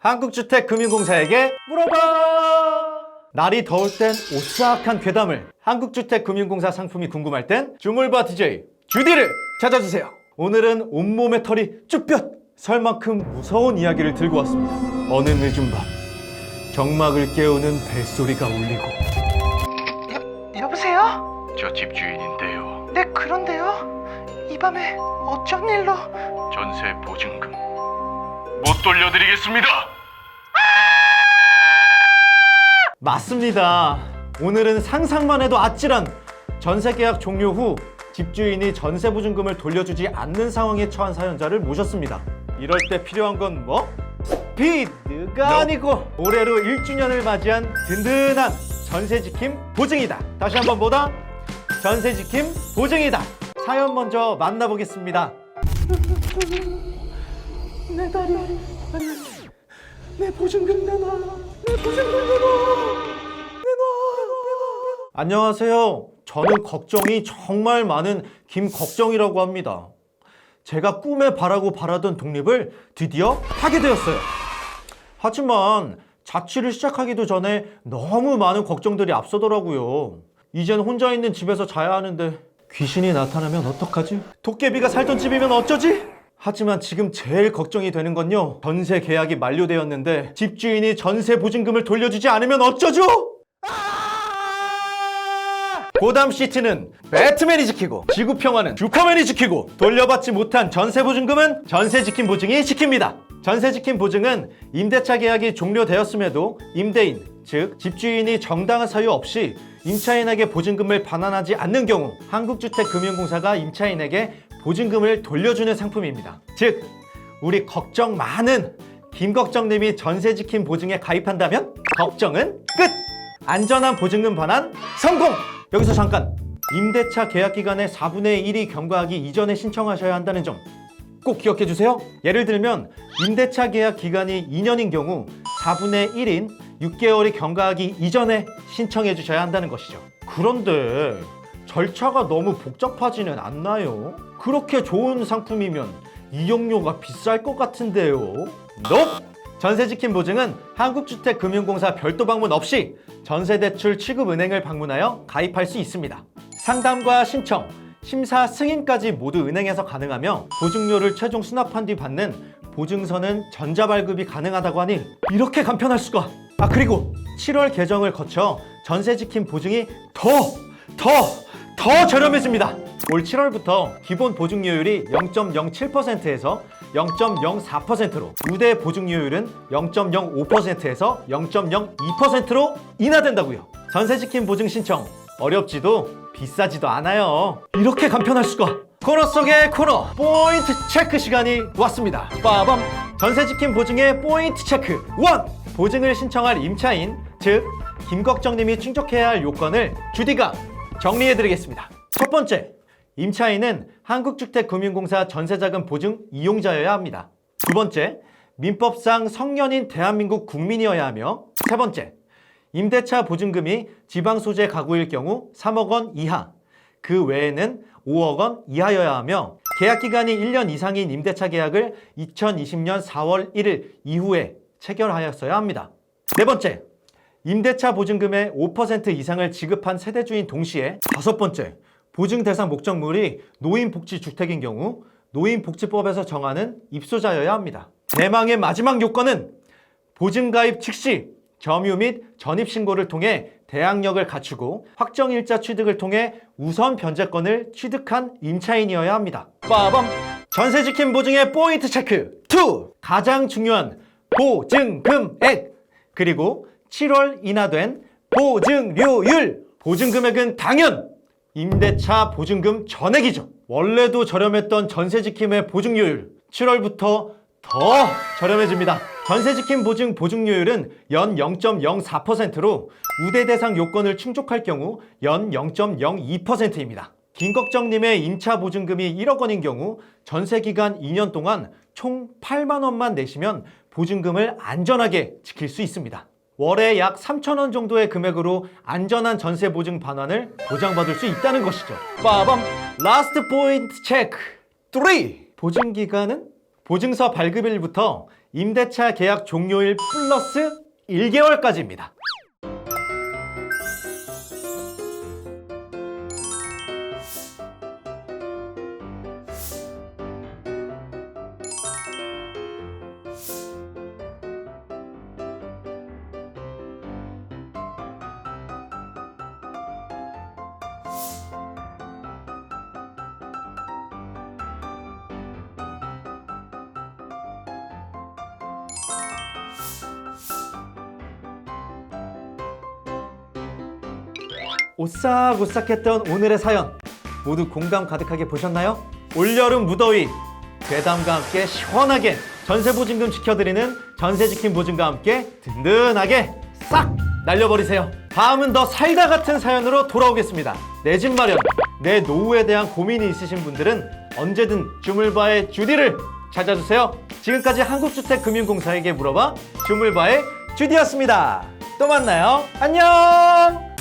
한국주택금융공사에게 물어봐! 날이 더울 땐 오싹한 괴담을, 한국주택금융공사 상품이 궁금할 땐 주물바 DJ 주디를 찾아주세요. 오늘은 온몸에 털이 쭈뼛 설 만큼 무서운 이야기를 들고 왔습니다. 어느 늦은 밤 경막을 깨우는 벨소리가 울리고. 여보세요? 저 집주인인데요. 네, 그런데요. 이 밤에 어쩐 일로? 전세 보증금 못 돌려드리겠습니다. 맞습니다. 오늘은 상상만 해도 아찔한 전세 계약 종료 후 집주인이 전세 보증금을 돌려주지 않는 상황에 처한 사연자를 모셨습니다. 이럴 때 필요한 건 뭐? 스피드가 아니고 올해로 1주년을 맞이한 든든한 전세 지킴 보증이다. 다시 한번 뭐다? 전세 지킴 보증이다. 사연 먼저 만나보겠습니다. 내 다리, 내 보증금 내놔, 내 보증금 내놔. 안녕하세요. 저는 걱정이 정말 많은 김걱정이라고 합니다. 제가 꿈에 바라고 바라던 독립을 드디어 하게 되었어요. 하지만 자취를 시작하기도 전에 너무 많은 걱정들이 앞서더라고요. 이젠 혼자 있는 집에서 자야 하는데 귀신이 나타나면 어떡하지? 도깨비가 살던 집이면 어쩌지? 하지만 지금 제일 걱정이 되는 건요, 전세 계약이 만료되었는데 집주인이 전세 보증금을 돌려주지 않으면 어쩌죠? 고담 시티는 배트맨이 지키고 지구 평화는 슈퍼맨이 지키고 돌려받지 못한 전세 보증금은 전세 지킴 보증이 지킵니다. 전세 지킴 보증은 임대차 계약이 종료되었음에도 임대인, 즉 집주인이 정당한 사유 없이 임차인에게 보증금을 반환하지 않는 경우 한국주택금융공사가 임차인에게 보증금을 돌려주는 상품입니다. 즉 우리 걱정 많은 김걱정님이 전세 지킴 보증에 가입한다면 걱정은 끝! 안전한 보증금 반환 성공! 여기서 잠깐! 임대차 계약 기간의 4분의 1이 경과하기 이전에 신청하셔야 한다는 점 꼭 기억해 주세요. 예를 들면 임대차 계약 기간이 2년인 경우 4분의 1인 6개월이 경과하기 이전에 신청해 주셔야 한다는 것이죠. 그런데 절차가 너무 복잡하지는 않나요? 그렇게 좋은 상품이면 이용료가 비쌀 것 같은데요. NOPE! 전세 지킴 보증은 한국주택금융공사 별도 방문 없이 전세대출 취급은행을 방문하여 가입할 수 있습니다. 상담과 신청, 심사 승인까지 모두 은행에서 가능하며 보증료를 최종 수납한 뒤 받는 보증서는 전자발급이 가능하다고 하니 이렇게 간편할 수가! 그리고 7월 개정을 거쳐 전세 지킴 보증이 더 저렴해집니다. 올 7월부터 기본 보증료율이 0.07%에서 0.04%로 우대 보증료율은 0.05%에서 0.02%로 인하된다고요. 전세 지킴 보증 신청 어렵지도 비싸지도 않아요. 이렇게 간편할 수가! 코너 속의 코너 포인트 체크 시간이 왔습니다. 빠밤! 전세 지킴 보증의 포인트 체크 1! 보증을 신청할 임차인, 즉 김걱정님이 충족해야 할 요건을 주디가 정리해드리겠습니다. 첫 번째, 임차인은 한국주택금융공사 전세자금 보증 이용자여야 합니다. 두 번째, 민법상 성년인 대한민국 국민이어야 하며, 세 번째, 임대차 보증금이 지방 소재 가구일 경우 3억 원 이하, 그 외에는 5억 원 이하여야 하며, 계약 기간이 1년 이상인 임대차 계약을 2020년 4월 1일 이후에 체결하였어야 합니다. 네 번째, 임대차 보증금의 5% 이상을 지급한 세대주인 동시에, 다섯 번째, 보증 대상 목적물이 노인복지주택인 경우 노인복지법에서 정하는 입소자여야 합니다. 대망의 마지막 요건은 보증가입 즉시 점유 및 전입신고를 통해 대항력을 갖추고 확정일자 취득을 통해 우선 변제권을 취득한 임차인이어야 합니다. 빠밤! 전세 지킴 보증의 포인트 체크 2! 가장 중요한 보증금액! 그리고 7월 인하된 보증료율! 보증금액은 당연! 임대차 보증금 전액이죠. 원래도 저렴했던 전세 지킴의 보증료율 7월부터 더 저렴해집니다. 전세 지킴 보증 보증료율은 연 0.04%로 우대 대상 요건을 충족할 경우 연 0.02%입니다. 김걱정님의 임차 보증금이 1억 원인 경우 전세 기간 2년 동안 총 8만 원만 내시면 보증금을 안전하게 지킬 수 있습니다. 월에 약 3,000원 정도의 금액으로 안전한 전세 보증 반환을 보장받을 수 있다는 것이죠. 빠밤! 라스트 포인트 체크 3! 보증기간은 보증서 발급일부터 임대차 계약 종료일 플러스 1개월까지입니다. 오싹오싹했던 오늘의 사연 모두 공감 가득하게 보셨나요? 올여름 무더위 괴담과 함께 시원하게 전세보증금 지켜드리는 전세지킴 보증과 함께 든든하게 싹 날려버리세요. 다음은 더 살다 같은 사연으로 돌아오겠습니다. 내 집 마련, 내 노후에 대한 고민이 있으신 분들은 언제든 주물바의 주디를 찾아주세요. 지금까지 한국주택금융공사에게 물어봐 주물바의 주디였습니다. 또 만나요. 안녕.